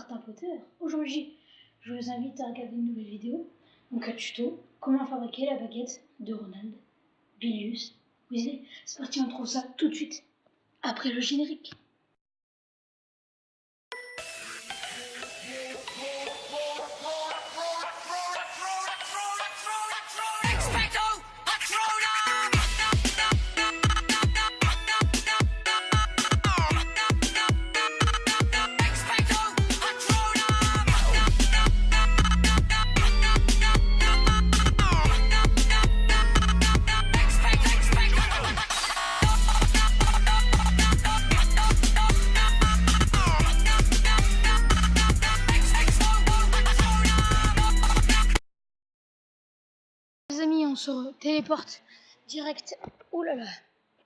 certains poteurs. Aujourd'hui, je vous invite à regarder une nouvelle vidéo, donc un tuto, comment fabriquer la baguette de Ronald, Bilius, Weasley. C'est parti, on trouve ça tout de suite, après le générique. Les amis, on se téléporte direct, oh là là,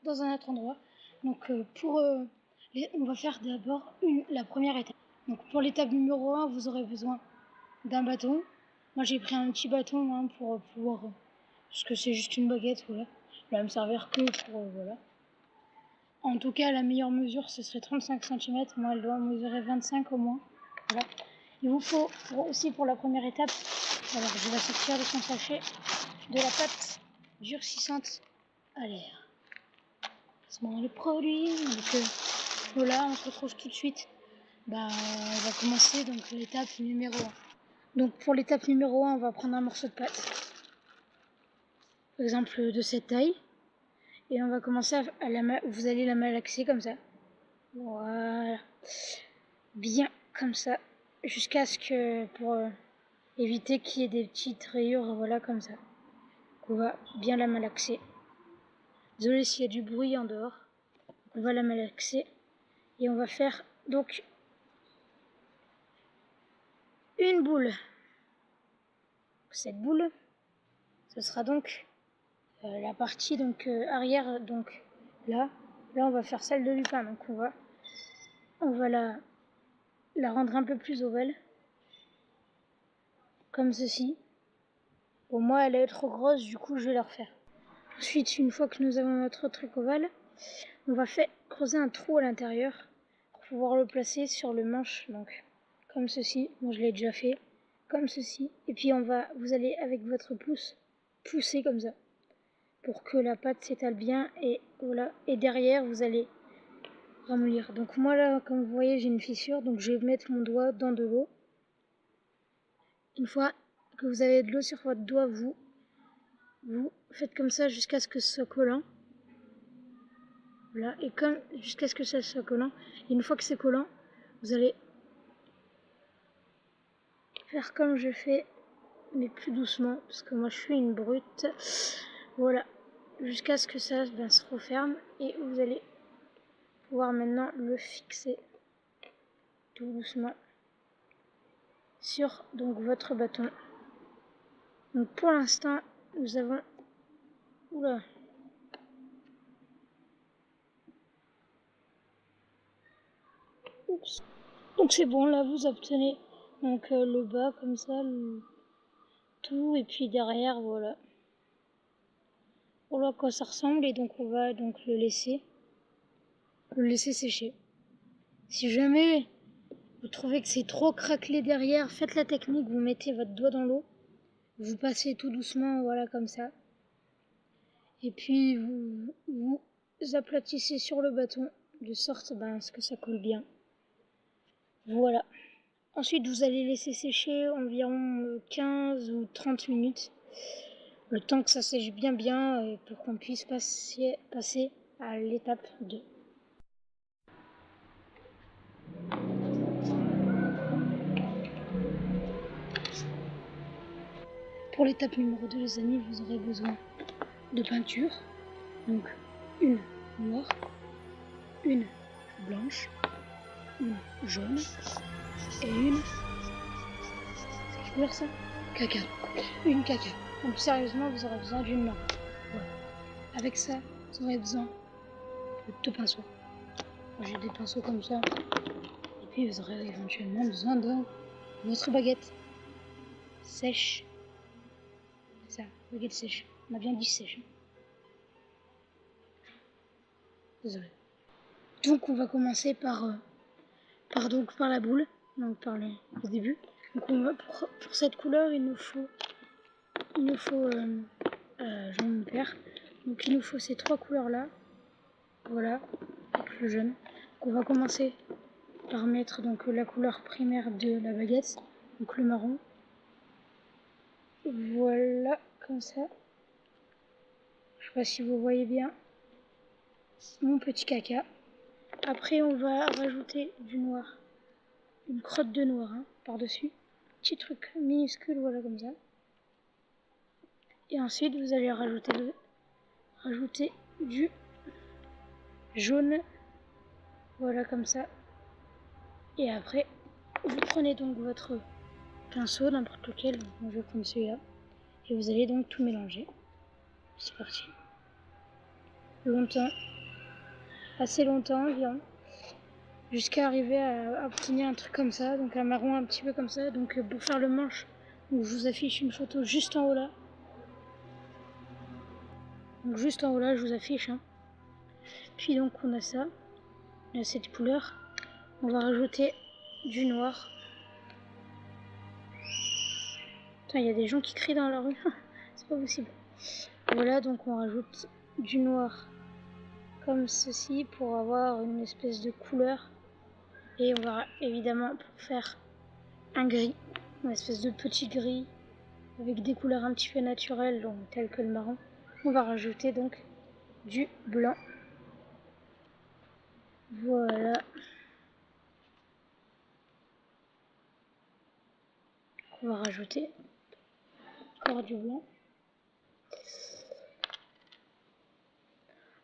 dans un autre endroit. Donc on va faire d'abord la première étape. Donc pour l'étape numéro 1, vous aurez besoin d'un bâton. Moi j'ai pris un petit bâton pour pouvoir, parce que c'est juste une baguette, voilà. Elle va me servir que pour, voilà. En tout cas, la meilleure mesure, ce serait 35 cm. Moi, elle doit mesurer 25 au moins. Voilà. Il vous faut aussi pour la première étape, alors je vais sortir de son sachet, de la pâte durcissante à l'air. C'est bon, les produits. Donc voilà, on se retrouve tout de suite. On va commencer donc l'étape numéro 1. Donc pour l'étape numéro 1, on va prendre un morceau de pâte, par exemple de cette taille, et on va commencer vous allez la malaxer comme ça. Voilà, bien comme ça, jusqu'à ce que, pour éviter qu'il y ait des petites rayures, voilà comme ça. On va bien la malaxer. Désolé s'il y a du bruit en dehors. On va la malaxer et on va faire donc une boule. Cette boule, ce sera donc la partie arrière, donc là on va faire celle de Lupin. Donc on va la rendre un peu plus ovale, comme ceci. Bon, moi elle est trop grosse, du coup je vais la refaire. Ensuite, une fois que nous avons notre truc ovale, on va creuser un trou à l'intérieur pour pouvoir le placer sur le manche, donc comme ceci. Moi je l'ai déjà fait, comme ceci. Et puis vous allez avec votre pouce pousser comme ça pour que la pâte s'étale bien, et voilà. Et derrière vous allez ramollir. Donc moi là, comme vous voyez, j'ai une fissure, donc je vais mettre mon doigt dans de l'eau. Une fois que vous avez de l'eau sur votre doigt, vous faites comme ça jusqu'à ce que ce soit collant. Voilà, et jusqu'à ce que ça soit collant. Et une fois que c'est collant, vous allez faire comme je fais, mais plus doucement, parce que moi je suis une brute. Voilà, jusqu'à ce que ça se referme, et vous allez pouvoir maintenant le fixer tout doucement sur donc votre bâton. Donc pour l'instant, nous avons... Oula. Oups. Donc c'est bon, là vous obtenez donc le bas comme ça, tout, et puis derrière, voilà. Voilà à quoi ça ressemble, et donc on va donc le laisser sécher. Si jamais vous trouvez que c'est trop craquelé derrière, faites la technique, vous mettez votre doigt dans l'eau, vous passez tout doucement, voilà comme ça. Et puis vous aplatissez sur le bâton de sorte à ce que ça coule bien. Voilà. Ensuite, vous allez laisser sécher environ 15 ou 30 minutes. Le temps que ça sèche bien pour qu'on puisse passer à l'étape 2. Pour l'étape numéro 2, les amis, vous aurez besoin de peinture. Donc une noire, une blanche, une jaune et une... C'est quelle couleur ça? Caca. Une caca. Donc sérieusement, vous aurez besoin d'une main. Voilà. Avec ça, vous aurez besoin de 2 pinceaux. Moi, j'ai des pinceaux comme ça. Et puis vous aurez éventuellement besoin de votre baguette sèche. Ça, baguette sèche. On a bien dit sèche. Désolé. Donc on va commencer par la boule. donc par le début. Donc on va, pour cette couleur, il nous faut jaune mon père. Donc il nous faut ces 3 couleurs là. Voilà, avec le jaune. Donc on va commencer par mettre donc la couleur primaire de la baguette, donc le marron. Voilà, comme ça. Je sais pas si vous voyez bien mon petit caca. Après on va rajouter du noir, une crotte de noir par-dessus. Petit truc minuscule, voilà comme ça. Et ensuite vous allez rajouter du jaune, voilà comme ça. Et après vous prenez donc votre pinceau, n'importe lequel, moi je vais prendre celui-là, et vous allez donc tout mélanger. C'est parti. Longtemps, assez longtemps environ, jusqu'à arriver à obtenir un truc comme ça, donc un marron un petit peu comme ça. Donc pour faire le manche, donc je vous affiche une photo juste en haut là. Donc juste en haut là, je vous affiche. Puis donc on a ça, on a cette couleur. On va rajouter du noir. Putain, il y a des gens qui crient dans la rue, c'est pas possible. Voilà, donc on rajoute du noir comme ceci pour avoir une espèce de couleur. Et on va évidemment pour faire un gris, une espèce de petit gris avec des couleurs un petit peu naturelles, donc telles que le marron. On va rajouter donc du blanc. Voilà. On va rajouter encore du blanc.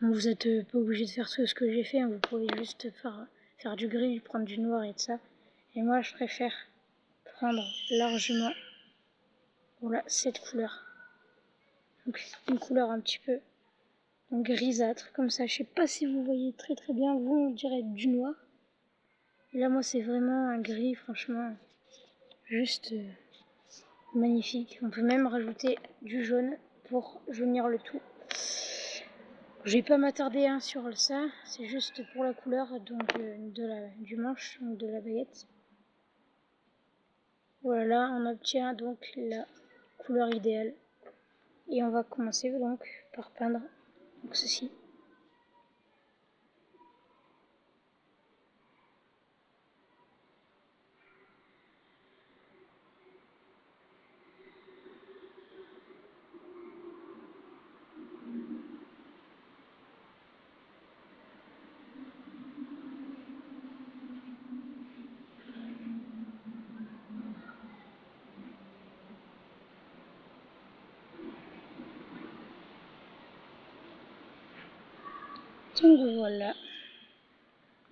Donc vous n'êtes pas obligé de faire tout ce que j'ai fait, vous pouvez juste faire du gris, prendre du noir et de ça. Et moi je préfère prendre largement, voilà, cette couleur. Donc une couleur un petit peu grisâtre comme ça. Je sais pas si vous voyez très bien, vous on dirait du noir. Et là moi c'est vraiment un gris, franchement juste magnifique. On peut même rajouter du jaune pour jaunir le tout. Je vais pas m'attarder sur ça, c'est juste pour la couleur donc du manche, donc de la baguette. Voilà, on obtient donc la couleur idéale. Et on va commencer donc par peindre donc ceci. Donc voilà,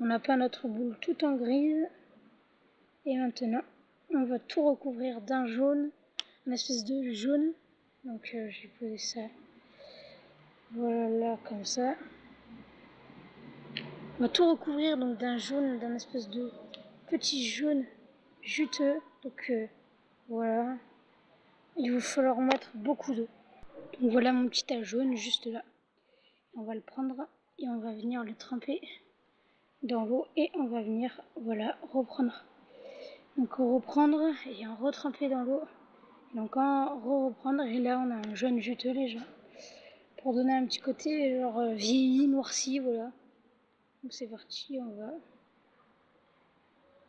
on a peint notre boule tout en grise. Et maintenant, on va tout recouvrir d'un jaune, une espèce de jaune. Donc j'ai posé ça, voilà comme ça. On va tout recouvrir donc d'un jaune, d'un espèce de petit jaune juteux. Donc voilà, il va falloir mettre beaucoup d'eau. Donc voilà mon petit tas jaune juste là. On va le prendre et on va venir le tremper dans l'eau et on va venir, voilà, reprendre. Donc reprendre et en retremper dans l'eau. Donc en reprendre et là on a un jaune juteux léger pour donner un petit côté genre vieilli, noirci, voilà. Donc c'est parti, on va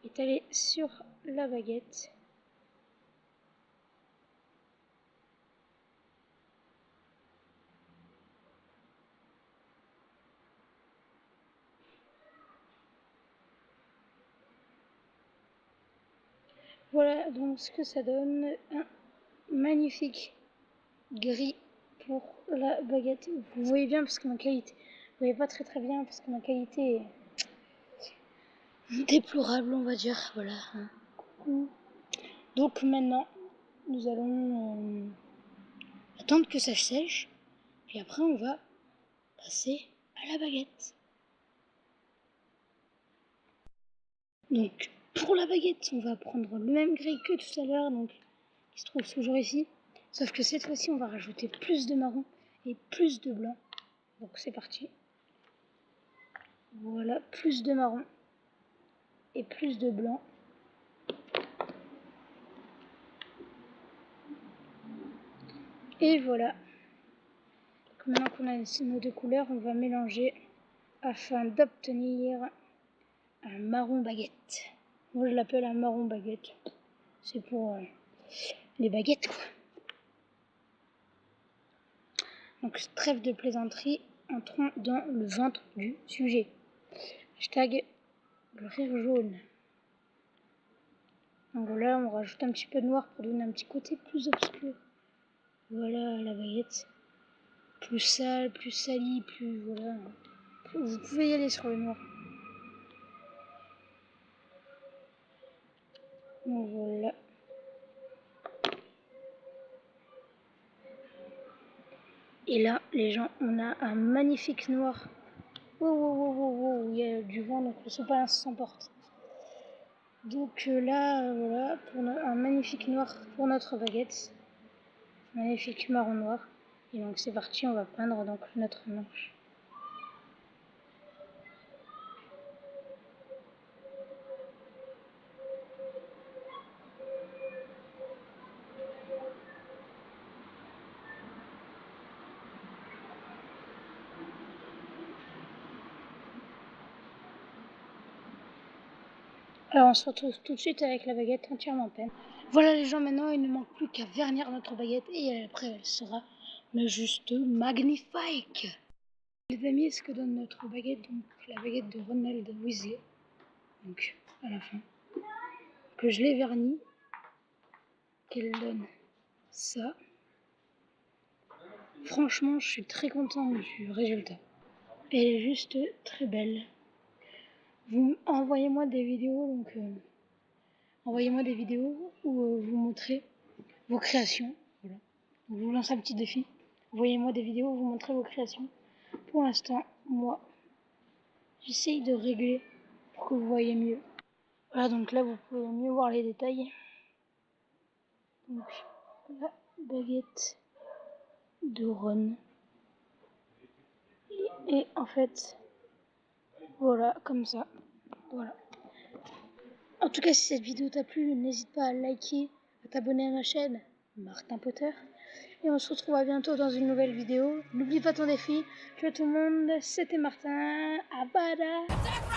étaler sur la baguette. Voilà donc ce que ça donne, un magnifique gris pour la baguette. Vous voyez bien parce que ma qualité, vous voyez pas très bien parce que ma qualité est déplorable on va dire, voilà. Donc maintenant nous allons attendre que ça sèche, puis après on va passer à la baguette. Donc pour la baguette, on va prendre le même gris que tout à l'heure, donc qui se trouve toujours ici. Sauf que cette fois-ci, on va rajouter plus de marron et plus de blanc. Donc c'est parti. Voilà, plus de marron et plus de blanc. Et voilà. Maintenant qu'on a nos deux couleurs, on va mélanger afin d'obtenir un marron baguette. Moi je l'appelle un marron baguette. C'est pour les baguettes quoi. Donc trêve de plaisanterie, entrons dans le ventre du sujet. Hashtag le rire jaune. Donc là on rajoute un petit peu de noir pour donner un petit côté plus obscur. Voilà la baguette. Plus sale, plus salie, plus voilà. Vous pouvez y aller sur le noir. Donc voilà. Et là, les gens, on a un magnifique noir. Wow, il y a du vent, donc le sopalin s'emporte. Donc là, voilà, pour un magnifique noir pour notre baguette. Magnifique marron noir. Et donc c'est parti, on va peindre donc notre manche. Alors on se retrouve tout de suite avec la baguette entièrement peinte. Voilà les gens, maintenant il ne manque plus qu'à vernir notre baguette et après elle sera juste magnifique. Les amis, ce que donne notre baguette, donc la baguette de Ronald Weasley, donc à la fin, que je l'ai vernie, qu'elle donne ça. Franchement, je suis très content du résultat. Elle est juste très belle. Vous envoyez-moi des vidéos, donc envoyez-moi des vidéos où vous montrez vos créations. Voilà. Donc, je vous lance un petit défi. Envoyez-moi des vidéos où vous montrez vos créations. Pour l'instant, moi, j'essaye de régler pour que vous voyez mieux. Voilà, donc là, vous pouvez mieux voir les détails. Donc, la baguette de Ron. Et en fait, voilà, comme ça. Voilà. En tout cas, si cette vidéo t'a plu, n'hésite pas à liker, à t'abonner à ma chaîne, Martin Potter. Et on se retrouve à bientôt dans une nouvelle vidéo. N'oublie pas ton défi. Ciao tout le monde, c'était Martin. Abada.